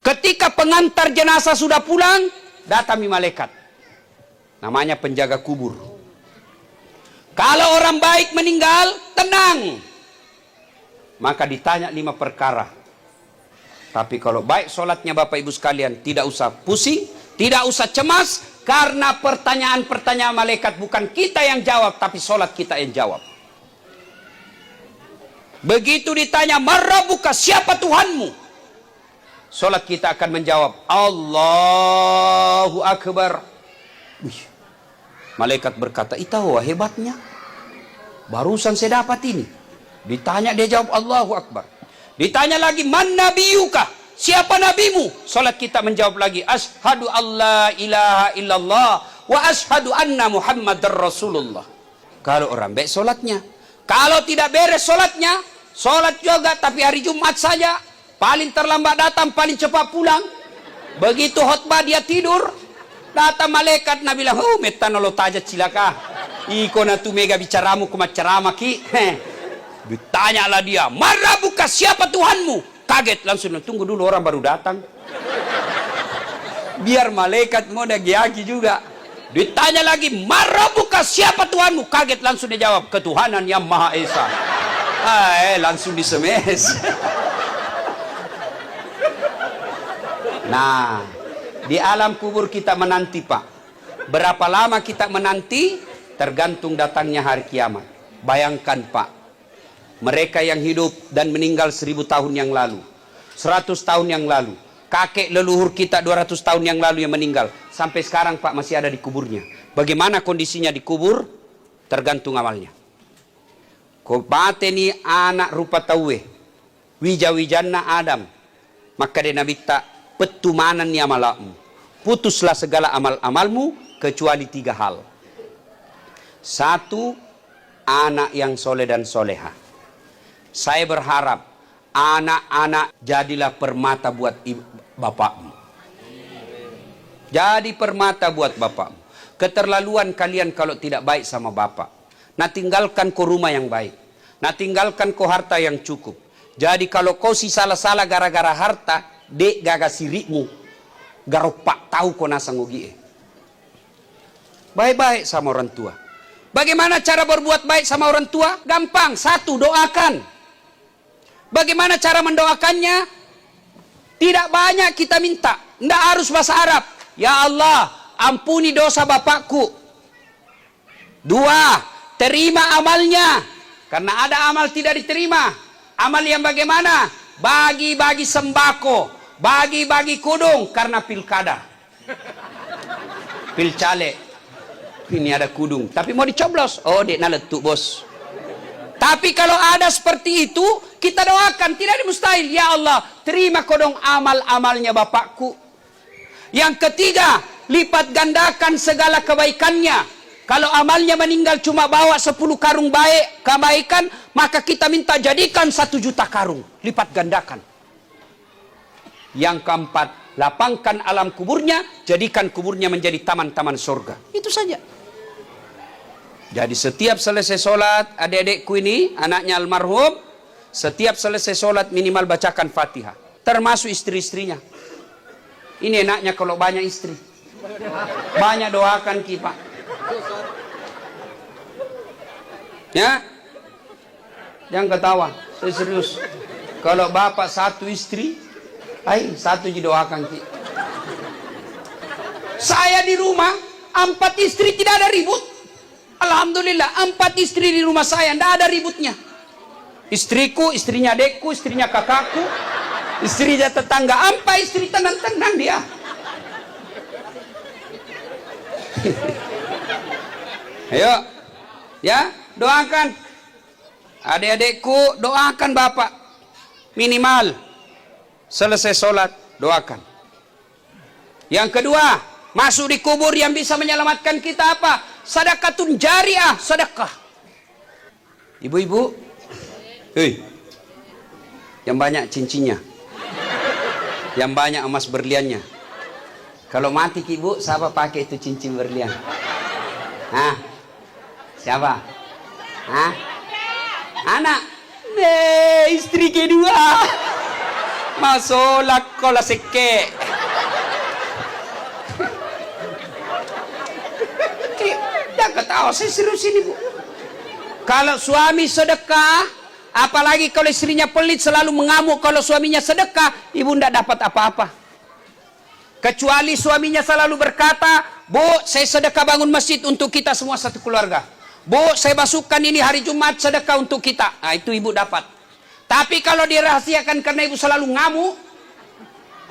Ketika pengantar jenazah sudah pulang, datang malaikat. Namanya penjaga kubur. Kalau orang baik meninggal, tenang. Maka ditanya 5 perkara. Tapi kalau baik sholatnya Bapak Ibu sekalian, tidak usah pusing, tidak usah cemas, karena pertanyaan-pertanyaan malaikat bukan kita yang jawab, tapi sholat kita yang jawab. Begitu ditanya, "Marrabuka, siapa Tuhanmu?" Sholat kita akan menjawab, "Allahu Akbar." Wih, malaikat berkata, "Itahu hebatnya. Barusan saya dapat ini." Ditanya, dia jawab, "Allahu Akbar." Ditanya lagi, "Man nabiyuka, siapa nabimu?" Salat kita menjawab lagi, "Asyhadu alla ilaha illallah wa asyhadu anna Muhammadar Rasulullah." Kalau orang baik salatnya. Kalau tidak beres salatnya, salat juga tapi hari Jumat saja, paling terlambat datang, paling cepat pulang. Begitu khutbah dia tidur, datang malaikat, Nabi bilang, "Oh, metanolo tajat cilaka. Iko na tu mega bicaramu kumacarama ki." Ditanyalah dia, "Marrabuka, siapa Tuhanmu?" Kaget langsung, "Tunggu dulu, orang baru datang." Biar malaikat mau dagi juga. Ditanya lagi, "Marrabuka, siapa Tuhanmu?" Kaget langsung dia jawab, "Ketuhanan yang Maha Esa." Langsung disemes. Nah, di alam kubur kita menanti, Pak. Berapa lama kita menanti? Tergantung datangnya hari kiamat. Bayangkan, Pak. Mereka yang hidup dan meninggal 1000 tahun yang lalu, 100 tahun yang lalu, kakek leluhur kita 200 tahun yang lalu yang meninggal, sampai sekarang Pak masih ada di kuburnya. Bagaimana kondisinya di kubur? Tergantung amalnya. Kau pateni anak rupa tawe, wija-wijanna Adam, maka dia nabi tak petumanan ni amalamu, putuslah segala amal-amalmu kecuali 3 hal. 1, anak yang soleh dan soleha. Saya berharap anak-anak jadilah permata buat bapakmu. Jadi permata buat bapakmu. Keterlaluan kalian kalau tidak baik sama bapak. Nah, tinggalkan kau rumah yang baik. Nah, tinggalkan kau harta yang cukup. Jadi kalau kau si salah-salah gara-gara harta, dek gaga sirikmu, garopak tahu kau nasang ugi. Baik-baik sama orang tua. Bagaimana cara berbuat baik sama orang tua? Gampang. 1, doakan. Bagaimana cara mendoakannya? Tidak banyak kita minta. Tidak harus bahasa Arab. "Ya Allah, ampuni dosa bapakku." 2, terima amalnya. Karena ada amal tidak diterima. Amal yang bagaimana? Bagi-bagi sembako, bagi-bagi kudung karena pilkada. Pilcale. Ini ada kudung, tapi mau dicoblos. Oh, dek naletuk, bos. Tapi kalau ada seperti itu, kita doakan, tidak mustahil. "Ya Allah, terima kodong amal-amalnya bapakku." Yang ketiga, lipat gandakan segala kebaikannya. Kalau amalnya meninggal cuma bawa 10 karung baik kebaikan, maka kita minta jadikan 1 juta karung. Lipat gandakan. Yang keempat, lapangkan alam kuburnya, jadikan kuburnya menjadi taman-taman surga. Itu saja. Jadi setiap selesai sholat, adik-adikku ini, anaknya almarhum, setiap selesai sholat minimal bacakan Fatihah. Termasuk istri-istrinya. Ini enaknya kalau banyak istri. Banyak doakan kita. Ya? Jangan ketawa, saya serius. Kalau bapak 1 istri, 1 didoakan kita. Saya di rumah, 4 istri tidak ada ribut. Alhamdulillah, 4 istri di rumah saya, tidak ada ributnya. Istriku, istrinya adekku, istrinya kakakku, istrinya tetangga, 4 istri tenang-tenang dia. Ayo, ya, doakan. Adik-adikku, doakan bapak. Minimal, selesai sholat, doakan. Yang kedua, masuk di kubur yang bisa menyelamatkan kita apa? Sadaqatun jariah, sedekah. Ibu-ibu, yang banyak cincinnya, yang banyak emas berliannya. Kalau mati ibu, siapa pakai itu cincin berlian? Hah? Siapa? Hah? Anak? Istri kedua. Masolak ko la seke. Jangan ketawa, saya serius ini bu. Kalau suami sedekah, apalagi kalau istrinya pelit selalu mengamuk kalau suaminya sedekah, ibu tidak dapat apa-apa. Kecuali suaminya selalu berkata, Bu, saya sedekah bangun masjid untuk kita semua satu keluarga. Bu, saya masukkan ini hari Jumat sedekah untuk kita. Nah, itu ibu dapat. Tapi kalau dirahasiakan karena ibu selalu ngamuk,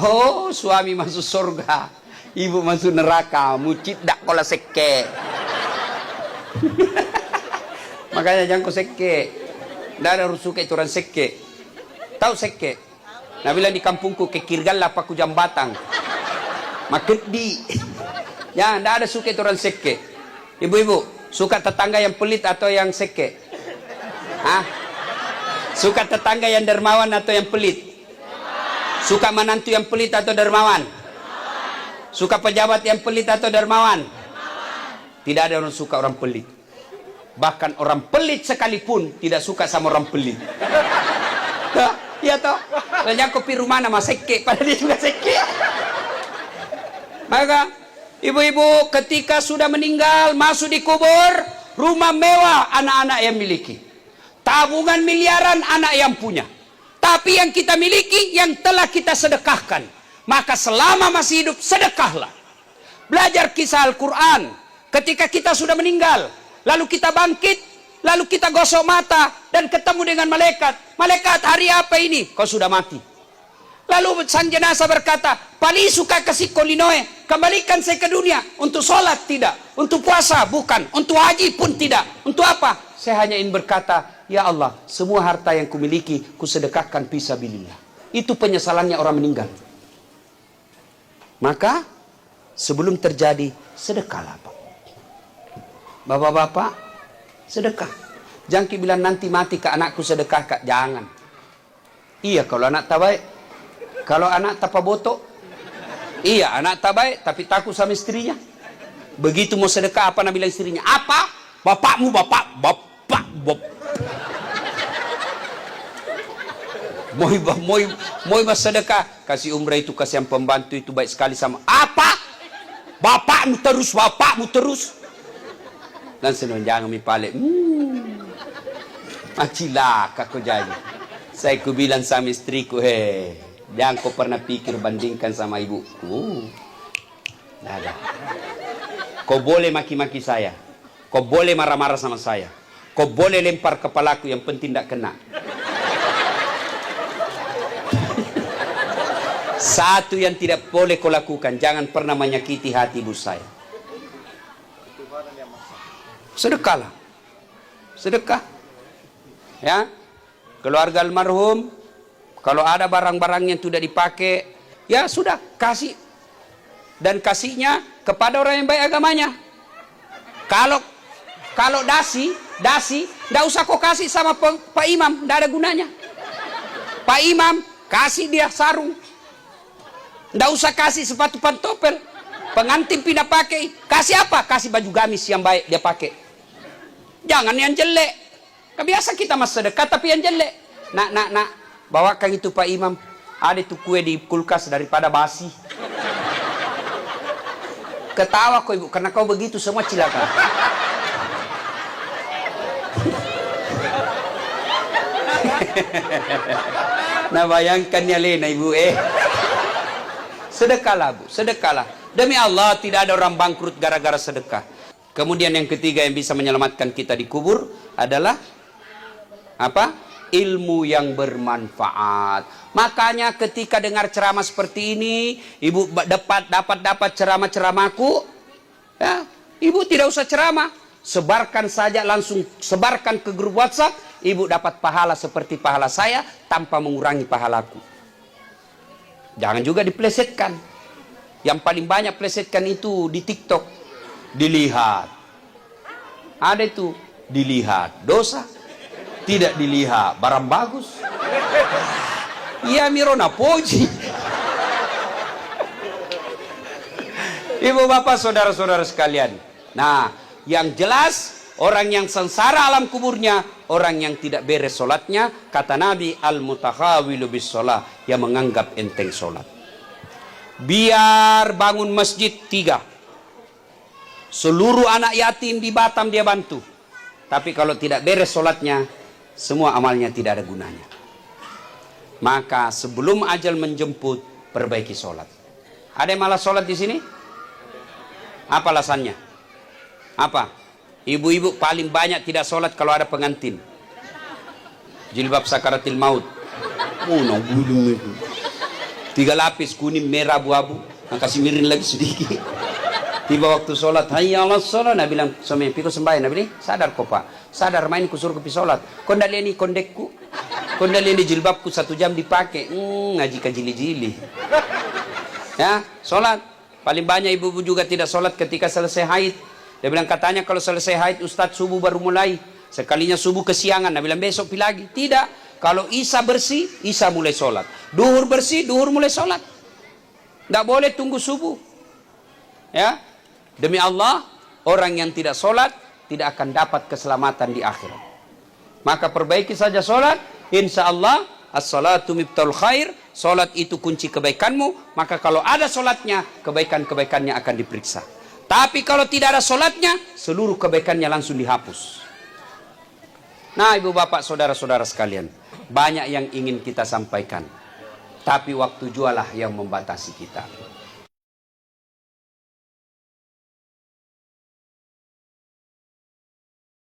oh, suami masuk surga, ibu masuk neraka, mucit dak kola seke. Makanya jangan kau seke. Tidak ada orang suka itu orang seke. Tahu seke? Nah bilang di kampungku kekirgal lah paku jambatang. Makedi. Ya, tidak ada suka itu orang seke. Ibu-ibu, suka tetangga yang pelit atau yang seke? Hah? Suka tetangga yang dermawan atau yang pelit? Suka menantu yang pelit atau dermawan? Suka pejabat yang pelit atau dermawan? Tidak ada orang suka orang pelit. Bahkan orang pelit sekalipun tidak suka sama orang pelit. Iya toh? Jangan kopi rumah nama seke, padahal dia juga seke. Maka ibu-ibu ketika sudah meninggal masuk di kubur, rumah mewah anak-anak yang miliki, tabungan miliaran anak yang punya. Tapi yang kita miliki yang telah kita sedekahkan, maka selama masih hidup sedekahlah. Belajar kisah Al-Quran. Ketika kita sudah meninggal, lalu kita bangkit, lalu kita gosok mata dan ketemu dengan malaikat. Malaikat, hari apa ini? Kau sudah mati. Lalu sang jenazah berkata, paling suka kasih kolinoe, kembalikan saya ke dunia. Untuk sholat tidak, untuk puasa bukan, untuk haji pun tidak. Untuk apa? Saya hanya ingin berkata, ya Allah, semua harta yang kumiliki kusedekahkan fisabilillah. Itu penyesalannya orang meninggal. Maka sebelum terjadi sedekahlah Pak. Bapak-bapak, sedekah. Jangan bilang nanti mati ke anakku sedekah, Kak. Jangan. Iya kalau anak tak baik. Kalau anak tak botok. Iya anak tak baik tapi takut sama istrinya. Begitu mau sedekah apa nak bilang istrinya? Apa? Bapakmu bapak. Moi mas sedekah. Kasih umrah itu, kasih yang pembantu itu baik sekali sama. Apa? Bapakmu terus. Dan senang jangan mipalik. Macilaka kau jadi. Saya ku bilang sama istriku, jangan kau pernah pikir bandingkan sama ibuku. Tidak ada. Kau boleh maki-maki saya. Kau boleh marah-marah sama saya. Kau boleh lempar kepalaku, yang penting tidak kena. Satu yang tidak boleh kau lakukan, jangan pernah menyakiti hati ibu saya. Sedekahlah. Sedekah. Ya. Keluarga almarhum, kalau ada barang-barang yang tidak dipakai, ya sudah, kasih. Dan kasihnya kepada orang yang baik agamanya. Kalau dasi, tidak usah kau kasih sama Pak Imam, tidak ada gunanya. Pak Imam, kasih dia sarung. Tidak usah kasih sepatu pantopel. Pengantin pindah pakai. Kasih apa? Kasih baju gamis yang baik dia pakai. Jangan yang jelek. Kebiasa kita mas sedekah tapi yang jelek. Nak. Bawakan itu Pak Imam. Ada itu kue di kulkas daripada basi. Ketawa kau ibu. Karena kau begitu semua cilaka. Nah bayangkannya Lena ibu Sedekahlah bu. Sedekahlah. Demi Allah tidak ada orang bangkrut gara-gara sedekah. Kemudian yang ketiga yang bisa menyelamatkan kita di kubur adalah apa? Ilmu yang bermanfaat. Makanya ketika dengar ceramah seperti ini, ibu dapat ceramah-ceramahku, ya, ibu tidak usah ceramah, sebarkan saja, langsung sebarkan ke grup WhatsApp, ibu dapat pahala seperti pahala saya tanpa mengurangi pahalaku. Jangan juga diplesetkan. Yang paling banyak plesetkan itu di TikTok. Dilihat. Ada itu. Dilihat. Dosa. Tidak dilihat. Barang bagus. Iya mirona poji. Ibu bapak saudara-saudara sekalian. Nah yang jelas Orang yang sengsara alam kuburnya, orang yang tidak beres solatnya. Kata Nabi, al-mutakhawilu bis sholah, yang menganggap enteng solat. Biar bangun masjid 3. Seluruh anak yatim di Batam dia bantu. Tapi kalau tidak beres solatnya, semua amalnya tidak ada gunanya. Maka sebelum ajal menjemput, perbaiki solat. Ada yang malas solat di sini? Apa alasannya? Apa? Ibu-ibu paling banyak tidak sholat kalau ada pengantin. Jilbab sakaratil maut. Oh, no, 3 lapis, kuning, merah, abu-abu. Kasih miring lagi sedikit. Tiba waktu sholat, hayya ala sholat. Nabi bilang, suami, piko sembahyang. Nabi bilang, sadar kok pak. Sadar main ku suruh ke sholat. Kondali ini kondekku. Kondali ini jilbabku 1 jam dipakai. Ngaji ke jili-jili. Ya, sholat. Paling banyak ibu-ibu juga tidak sholat ketika selesai haid. Dia bilang katanya kalau selesai haid Ustadz subuh baru mulai. Sekalinya subuh kesiangan. Dia bilang besok pi lagi. Tidak. Kalau Isya bersih, Isya mulai sholat. Duhur bersih, duhur mulai sholat. Tidak boleh tunggu subuh. Ya. Demi Allah, orang yang tidak sholat tidak akan dapat keselamatan di akhirat. Maka perbaiki saja sholat. Insya Allah, as-salatu miftaul khair. Sholat itu kunci kebaikanmu. Maka kalau ada sholatnya, kebaikan-kebaikannya akan diperiksa. Tapi kalau tidak ada sholatnya, seluruh kebaikannya langsung dihapus. Nah, ibu bapak, saudara-saudara sekalian, banyak yang ingin kita sampaikan. Tapi waktu jualah yang membatasi kita.